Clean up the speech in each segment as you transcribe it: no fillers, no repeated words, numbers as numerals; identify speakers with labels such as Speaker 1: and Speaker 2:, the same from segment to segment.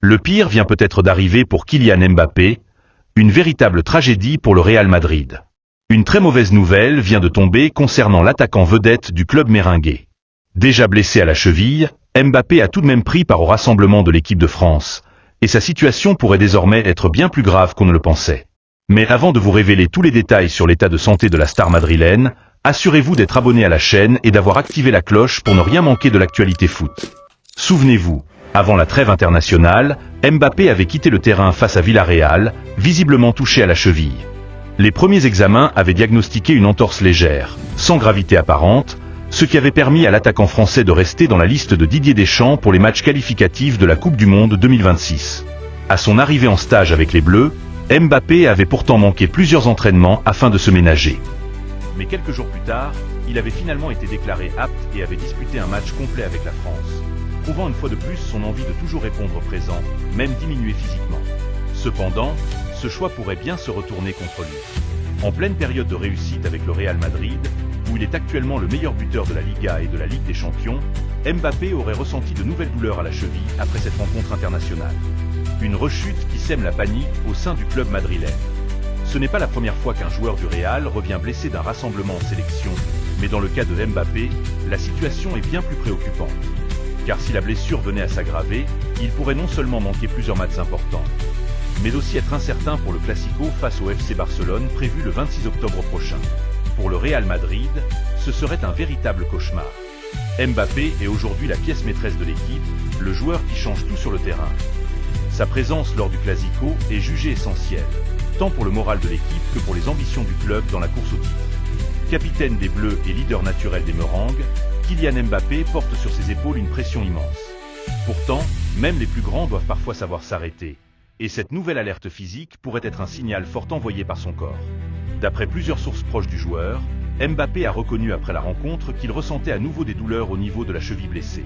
Speaker 1: Le pire vient peut-être d'arriver pour Kylian Mbappé, une véritable tragédie pour le Real Madrid. Une très mauvaise nouvelle vient de tomber concernant l'attaquant vedette du club merengue. Déjà blessé à la cheville, Mbappé a tout de même pris part au rassemblement de l'équipe de France, et sa situation pourrait désormais être bien plus grave qu'on ne le pensait. Mais avant de vous révéler tous les détails sur l'état de santé de la star madrilène, assurez-vous d'être abonné à la chaîne et d'avoir activé la cloche pour ne rien manquer de l'actualité foot. Souvenez-vous, avant la trêve internationale, Mbappé avait quitté le terrain face à Villarreal, visiblement touché à la cheville. Les premiers examens avaient diagnostiqué une entorse légère, sans gravité apparente, ce qui avait permis à l'attaquant français de rester dans la liste de Didier Deschamps pour les matchs qualificatifs de la Coupe du Monde 2026. À son arrivée en stage avec les Bleus, Mbappé avait pourtant manqué plusieurs entraînements afin de se ménager. Mais quelques jours plus tard, il avait finalement été déclaré apte et avait disputé un match complet avec la France, prouvant une fois de plus son envie de toujours répondre présent, même diminué physiquement. Cependant, ce choix pourrait bien se retourner contre lui. En pleine période de réussite avec le Real Madrid, où il est actuellement le meilleur buteur de la Liga et de la Ligue des Champions, Mbappé aurait ressenti de nouvelles douleurs à la cheville après cette rencontre internationale. Une rechute qui sème la panique au sein du club madrilène. Ce n'est pas la première fois qu'un joueur du Real revient blessé d'un rassemblement en sélection, mais dans le cas de Mbappé, la situation est bien plus préoccupante. Car si la blessure venait à s'aggraver, il pourrait non seulement manquer plusieurs matchs importants, mais aussi être incertain pour le Classico face au FC Barcelone prévu le 26 octobre prochain. Pour le Real Madrid, ce serait un véritable cauchemar. Mbappé est aujourd'hui la pièce maîtresse de l'équipe, le joueur qui change tout sur le terrain. Sa présence lors du Classico est jugée essentielle, tant pour le moral de l'équipe que pour les ambitions du club dans la course au titre. Capitaine des Bleus et leader naturel des Merengues, Kylian Mbappé porte sur ses épaules une pression immense. Pourtant, même les plus grands doivent parfois savoir s'arrêter. Et cette nouvelle alerte physique pourrait être un signal fort envoyé par son corps. D'après plusieurs sources proches du joueur, Mbappé a reconnu après la rencontre qu'il ressentait à nouveau des douleurs au niveau de la cheville blessée.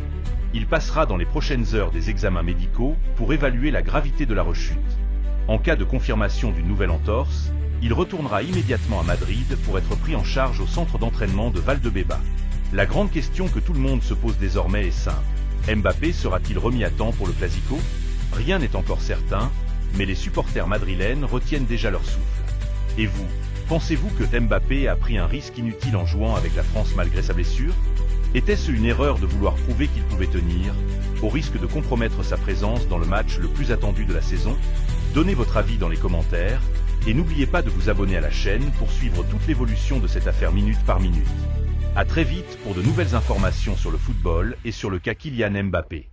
Speaker 1: Il passera dans les prochaines heures des examens médicaux pour évaluer la gravité de la rechute. En cas de confirmation d'une nouvelle entorse, il retournera immédiatement à Madrid pour être pris en charge au centre d'entraînement de Valdebeba. La grande question que tout le monde se pose désormais est simple. Mbappé sera-t-il remis à temps pour le Classico ? Rien n'est encore certain, mais les supporters madrilènes retiennent déjà leur souffle. Et vous, pensez-vous que Mbappé a pris un risque inutile en jouant avec la France malgré sa blessure ? Était-ce une erreur de vouloir prouver qu'il pouvait tenir, au risque de compromettre sa présence dans le match le plus attendu de la saison ? Donnez votre avis dans les commentaires, et n'oubliez pas de vous abonner à la chaîne pour suivre toute l'évolution de cette affaire minute par minute. À très vite pour de nouvelles informations sur le football et sur le cas Kylian Mbappé.